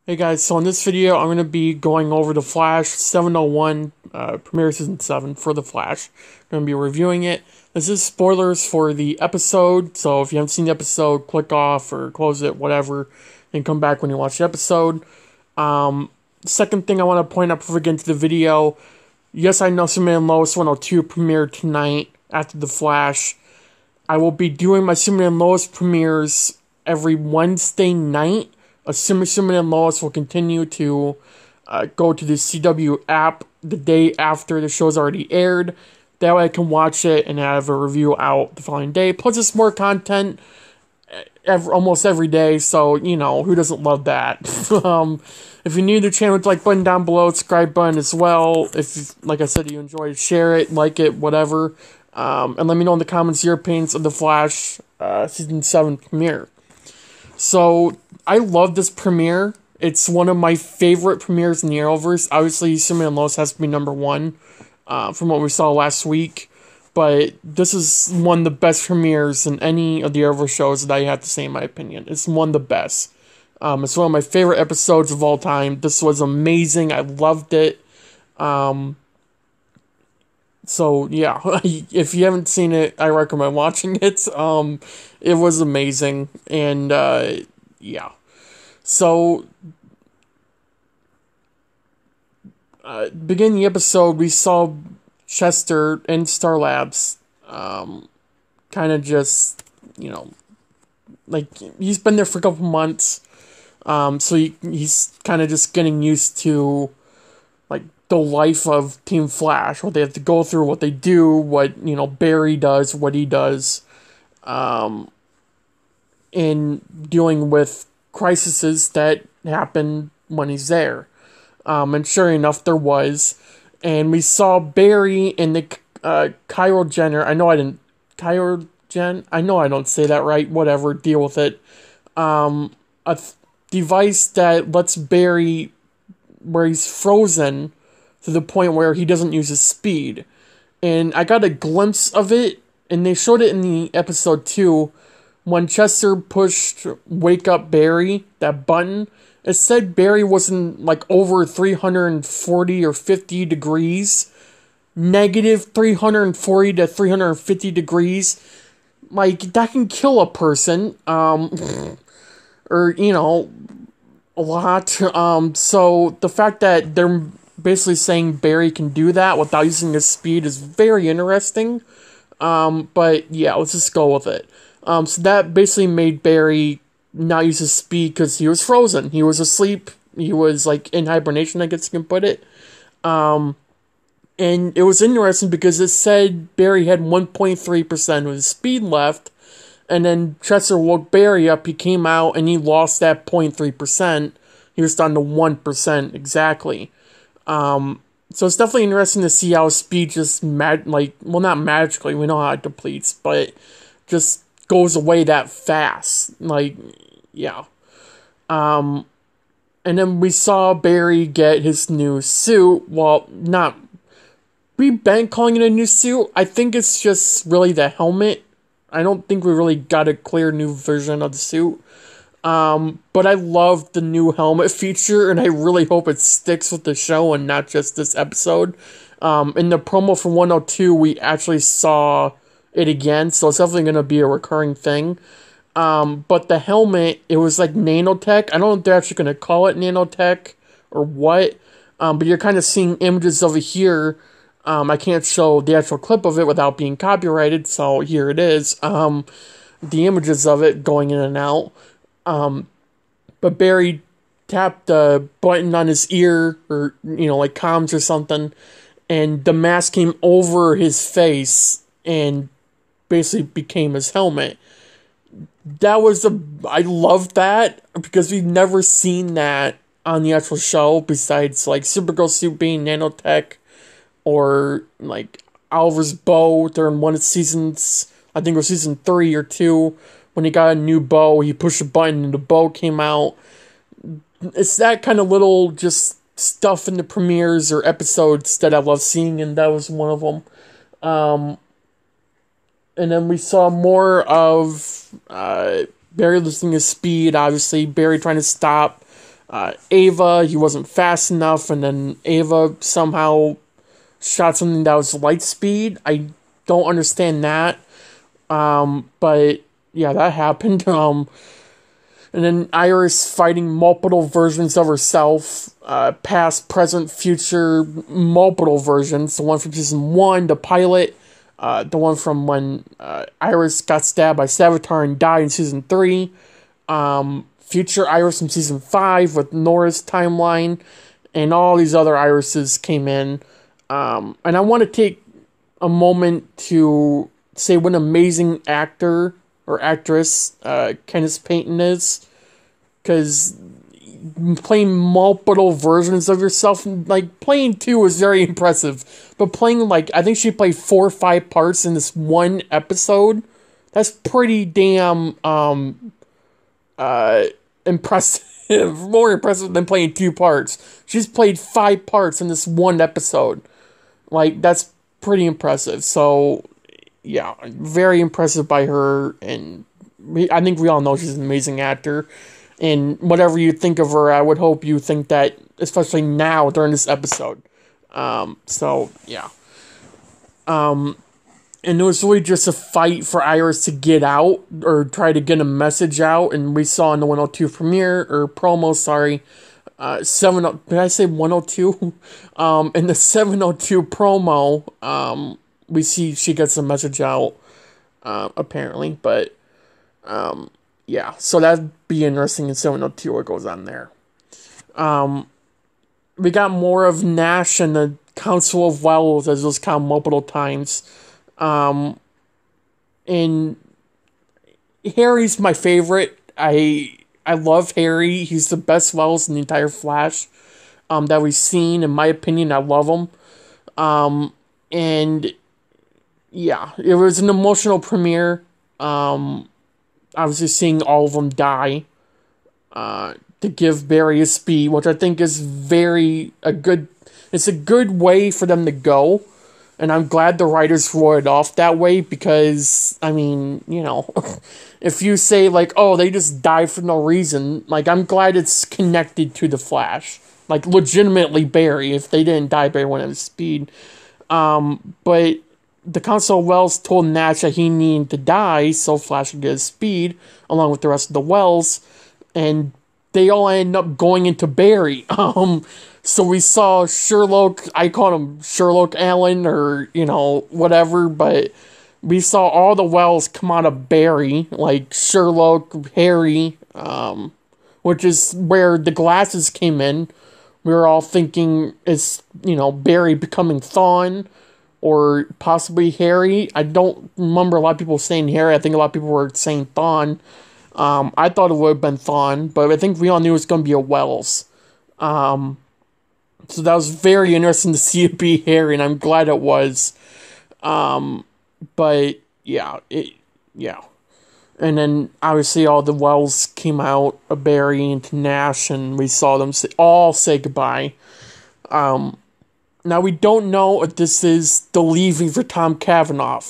Hey guys, so in this video I'm going to be going over The Flash 701 premiere season 7 for The Flash. I'm going to be reviewing it. This is spoilers for the episode, so if you haven't seen the episode, click off or close it, whatever, and come back when you watch the episode. Second thing I want to point out before we get into the video, yes, I know Superman and Lois 102 premiered tonight after The Flash. I will be doing my Superman and Lois premieres every Wednesday night. Assuming Superman and Lois will continue to go to the CW app the day after the show's already aired. That way I can watch it and have a review out the following day. Plus, it's more content almost every day, so, you know, who doesn't love that? If you're new to the channel, hit the like button down below, subscribe button as well. If, like I said, you enjoyed it, share it, like it, whatever. And let me know in the comments your opinions of The Flash Season 7 premiere. So, I love this premiere. It's one of my favorite premieres in the Arrowverse. Obviously, Superman and Lois has to be number one from what we saw last week. But this is one of the best premieres in any of the Arrowverse shows that I have to say in my opinion. It's one of the best. It's one of my favorite episodes of all time. This was amazing. I loved it. So, yeah, if you haven't seen it, I recommend watching it. It was amazing, and, yeah. So, beginning the episode, we saw Chester in Star Labs, kind of just, you know, like, he's been there for a couple months, so he's kind of just getting used to, like, the life of Team Flash, what they have to go through, what they do, what, you know, Barry does, what he does, in dealing with crises that happen when he's there. And sure enough, there was. And we saw Barry in the Chirogen, I know I don't say that right, whatever, deal with it. A device that lets Barry, where he's frozen to the point where he doesn't use his speed. And I got a glimpse of it, and they showed it in the episode 2, when Chester pushed Wake Up Barry, that button. It said Barry was in, like, over 340 or 50 degrees. Negative 340 to 350 degrees. Like, that can kill a person. Or, you know, a lot. So, the fact that they're basically saying Barry can do that without using his speed is very interesting. But, yeah, let's just go with it. So that basically made Barry not use his speed because he was frozen. He was asleep. He was, like, in hibernation, I guess you can put it. And it was interesting because it said Barry had 1.3% of his speed left. And then Chester woke Barry up. He came out and he lost that 0.3%. He was down to 1% exactly. So it's definitely interesting to see how speed just, not magically, we know how it depletes, but just goes away that fast. Like, yeah. And then we saw Barry get his new suit. Well, we've been calling it a new suit. I think it's just really the helmet. I don't think we really got a clear new version of the suit. But I love the new helmet feature, and I really hope it sticks with the show and not just this episode. In the promo for 102, we actually saw it again, so it's definitely going to be a recurring thing. But the helmet, it was like nanotech. I don't know if they're actually going to call it nanotech or what, but you're kind of seeing images of it here. I can't show the actual clip of it without being copyrighted, so here it is. The images of it going in and out. But Barry tapped the button on his ear, or, you know, like comms or something, and the mask came over his face and basically became his helmet. I loved that, because we've never seen that on the actual show, besides, like, Supergirl's suit being nanotech, or, like, Oliver's bow during one of the seasons, I think it was season 3 or 2, when he got a new bow, he pushed a button and the bow came out. It's that kind of little just stuff in the premieres or episodes that I love seeing, and that was one of them. And then we saw more of Barry losing his speed, obviously. Barry trying to stop Ava, he wasn't fast enough, and then Ava somehow shot something that was light speed. I don't understand that. But yeah, that happened. And then Iris fighting multiple versions of herself, past, present, future, multiple versions. The one from season 1, the pilot, the one from when Iris got stabbed by Savitar and died in season 3, future Iris from season 5 with Nora's timeline, and all these other Irises came in. And I want to take a moment to say what an amazing actor or actress Candice Payton is, because playing multiple versions of yourself, like, playing 2 is very impressive, but playing, like, I think she played 4 or 5 parts in this one episode, that's pretty damn impressive. More impressive than playing 2 parts. She's played 5 parts in this one episode. Like, that's pretty impressive. So yeah, very impressive by her, and I think we all know she's an amazing actor, and whatever you think of her, I would hope you think that, especially now, during this episode. So, yeah. And it was really just a fight for Iris to get out, or try to get a message out, and we saw in the 102 premiere, or promo, sorry, did I say 102? In the 702 promo, we see she gets a message out, apparently, but, yeah, so that'd be interesting in 702 what goes on there. We got more of Nash and the Council of Wells, as it was called multiple times, and Harry's my favorite. I love Harry. He's the best Wells in the entire Flash, that we've seen, in my opinion. I love him, and yeah, it was an emotional premiere. Obviously seeing all of them die, to give Barry a speed, which I think is it's a good way for them to go, and I'm glad the writers wrote it off that way, because, I mean, you know, if you say, like, oh, they just died for no reason, like, I'm glad it's connected to the Flash, like, legitimately Barry. If they didn't die, Barry wouldn't have speed, but the Council of Wells told Nash that he needed to die so Flash could get his speed, along with the rest of the Wells, and they all ended up going into Barry. So we saw Sherlock, I call him Sherlock Allen, or, you know, whatever, but we saw all the Wells come out of Barry, like Sherlock, Harry, which is where the glasses came in. We were all thinking it's, you know, Barry becoming Thawne, or possibly Harry. I don't remember a lot of people saying Harry. I think a lot of people were saying Thawne. I thought it would have been Thawne, but I think we all knew it was going to be a Wells. So that was very interesting to see it be Harry, and I'm glad it was. But yeah, yeah. And then obviously all the Wells came out of Barry into Nash, and we saw them all say goodbye. Now, we don't know if this is the leaving for Tom Cavanaugh.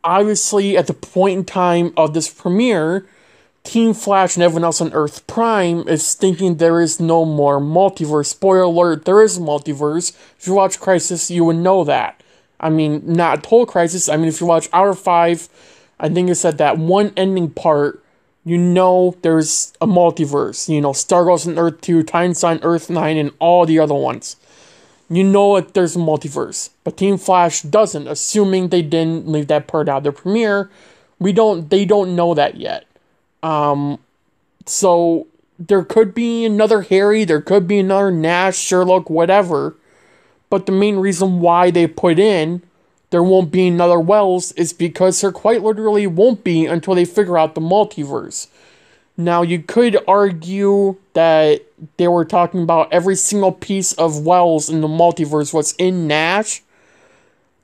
Obviously, at the point in time of this premiere, Team Flash and everyone else on Earth Prime is thinking there is no more multiverse. Spoiler alert, there is a multiverse. If you watch Crisis, you would know that. I mean, not a total Crisis. I mean, if you watch Hour 5, I think it's at that one ending part, you know there's a multiverse. You know, Stargirl's on Earth 2, Titans on Earth 9, and all the other ones. You know that there's a multiverse, but Team Flash doesn't, assuming they didn't leave that part out of their premiere. They don't know that yet. So there could be another Harry, there could be another Nash, Sherlock, whatever, but the main reason why they put in there won't be another Wells is because there quite literally won't be until they figure out the multiverse. Now, you could argue that they were talking about every single piece of Wells in the multiverse was in Nash.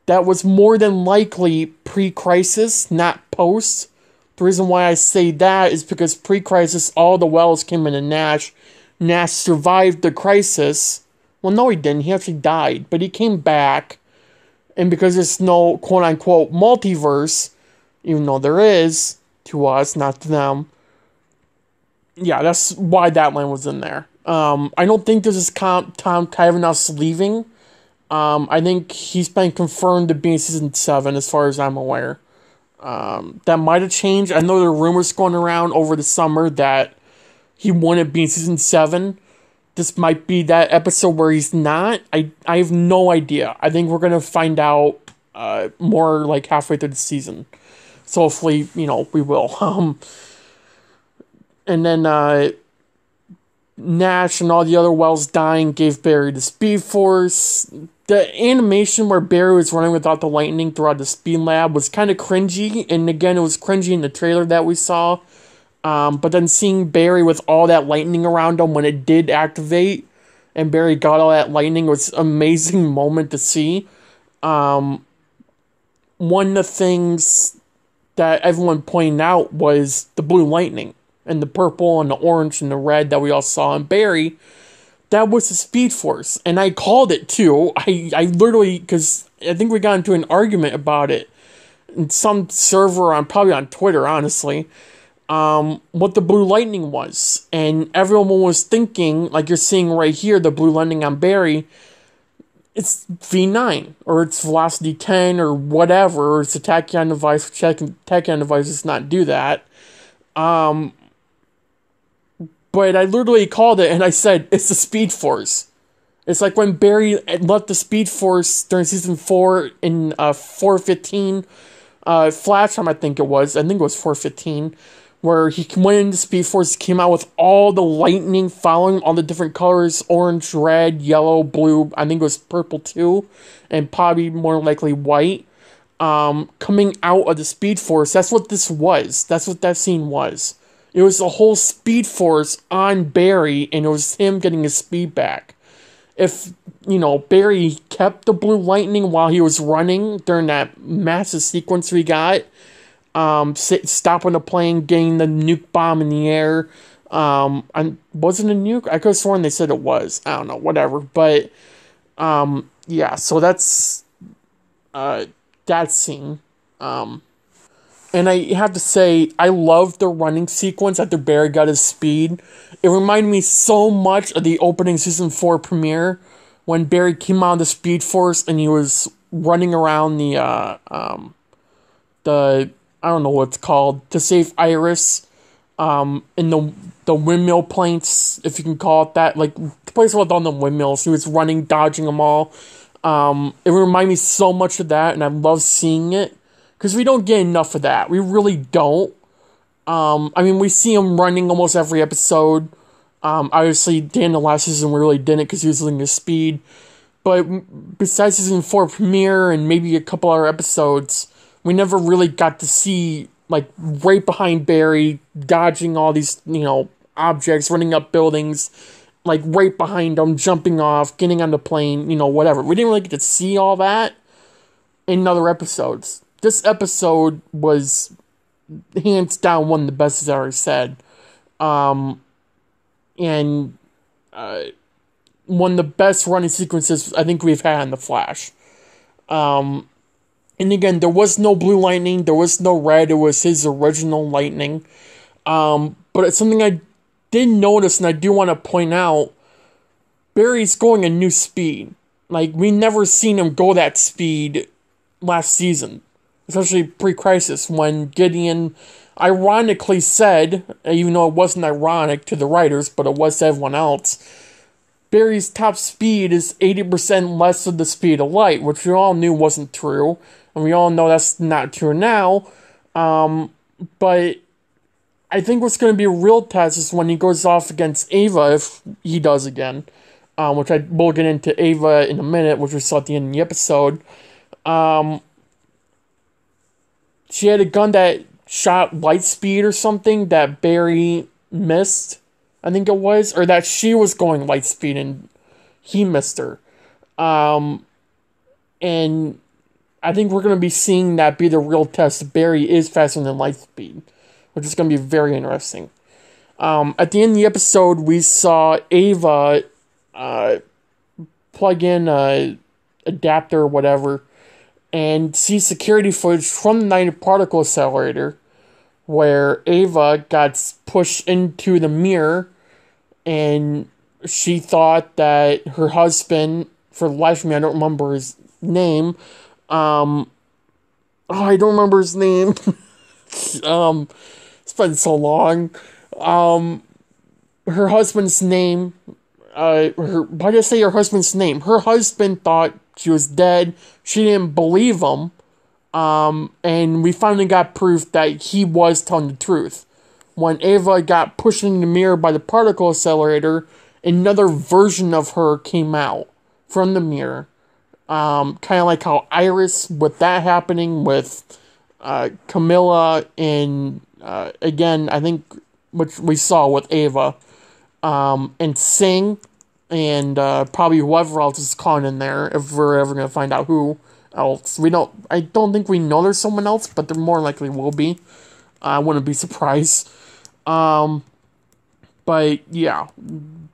That was more than likely pre-Crisis, not post. The reason why I say that is because pre-Crisis, all the Wells came into Nash. Nash survived the Crisis. Well, no, he didn't. He actually died. But he came back. And because there's no quote-unquote multiverse, even though there is, to us, not to them, yeah, that's why that line was in there. I don't think this is Tom Cavanagh's leaving. I think he's been confirmed to be in season 7, as far as I'm aware. That might have changed. I know there are rumors going around over the summer that he wouldn't be in season 7. This might be that episode where he's not. I have no idea. I think we're going to find out more like halfway through the season. So hopefully, we will. And then Nash and all the other Wells dying gave Barry the Speed Force. The animation where Barry was running without the lightning throughout the Speed Lab was kind of cringy. And again, it was cringy in the trailer that we saw. But then seeing Barry with all that lightning around him when it did activate, and Barry got all that lightning, was an amazing moment to see. One of the things that everyone pointed out was the blue lightning, and the purple and the orange and the red that we all saw in Barry. That was the Speed Force, and I called it too. I literally, because I think we got into an argument about it in some server probably on Twitter, honestly. What the blue lightning was, and everyone was thinking, like you're seeing right here, the blue lightning on Barry, it's V9, or it's velocity 10, or whatever, or it's a tachyon device. Tachyon device does not do that. But I literally called it, and I said, it's the Speed Force. It's like when Barry left the Speed Force during season 4 in 415, Flash Time, I think it was 415, where he went into Speed Force, came out with all the lightning following all the different colors, orange, red, yellow, blue, I think it was purple too, and probably more likely white, coming out of the Speed Force. That's what this was. That's what that scene was. It was the whole Speed Force on Barry, and it was him getting his speed back. If, Barry kept the blue lightning while he was running during that massive sequence we got, stopping the plane, getting the nuke bomb in the air, and wasn't a nuke? I could have sworn they said it was. I don't know, whatever. But, yeah, so that's, that scene. And I have to say, I love the running sequence after Barry got his speed. It reminded me so much of the opening season 4 premiere when Barry came out of the Speed Force and he was running around the I don't know what it's called, to save Iris, in the windmill planes, if you can call it that, like the place with all the windmills. He was running, dodging them all. It reminded me so much of that, and I love seeing it. Because we don't get enough of that. We really don't. We see him running almost every episode. Obviously, at the end of last season, we really didn't because he was losing his speed. But besides season 4 premiere and maybe a couple other episodes, we never really got to see, like, right behind Barry, dodging all these, objects, running up buildings, like, right behind him, jumping off, getting on the plane, whatever. We didn't really get to see all that in other episodes. This episode was hands down one of the best, as I already said. And one of the best running sequences I think we've had in The Flash. And again, there was no blue lightning, there was no red, it was his original lightning. But it's something I did notice, and I do want to point out, Barry's going a new speed. Like, we never seen him go that speed last season. Especially pre-crisis, when Gideon ironically said, even though it wasn't ironic to the writers, but it was to everyone else, Barry's top speed is 80% less of the speed of light, which we all knew wasn't true, and we all know that's not true now. But I think what's going to be a real test is when he goes off against Ava, if he does again, which I will get into Ava in a minute, which we saw at the end of the episode. She had a gun that shot light speed or something that Barry missed, I think it was, or that she was going light speed and he missed her. And I think we're going to be seeing that be the real test. Barry is faster than light speed, which is going to be very interesting. At the end of the episode, we saw Ava plug in a adapter or whatever, and see security footage from the Night Particle Accelerator, where Ava got pushed into the mirror, and she thought that her husband, for the life of me, I don't remember his name. I don't remember his name. It's been so long. Her husband's name. Why did I say her husband's name? Her husband thought she was dead. She didn't believe him. And we finally got proof that he was telling the truth. When Ava got pushed in the mirror by the particle accelerator, another version of her came out from the mirror. Kind of like how Iris, with that happening with Camilla, and again, I think which we saw with Ava, and Singh, and probably whoever else is caught in there, if we're ever going to find out who else. I don't think we know there's someone else, but there more likely will be. I wouldn't be surprised. But yeah,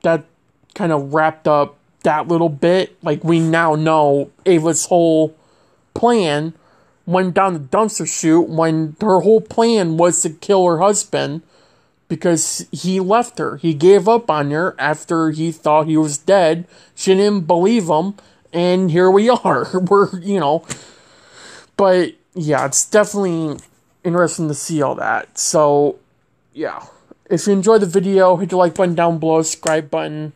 that kind of wrapped up that little bit. Like, we now know Ava's whole plan went down the dumpster chute when her whole plan was to kill her husband because he left her. He gave up on her after he thought he was dead. She didn't believe him, and here we are. But yeah, it's definitely interesting to see all that. So yeah, if you enjoyed the video, hit the like button down below, subscribe button.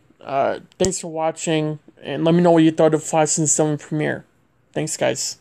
Thanks for watching, and let me know what you thought of Flash Season 7 premiere. Thanks, guys.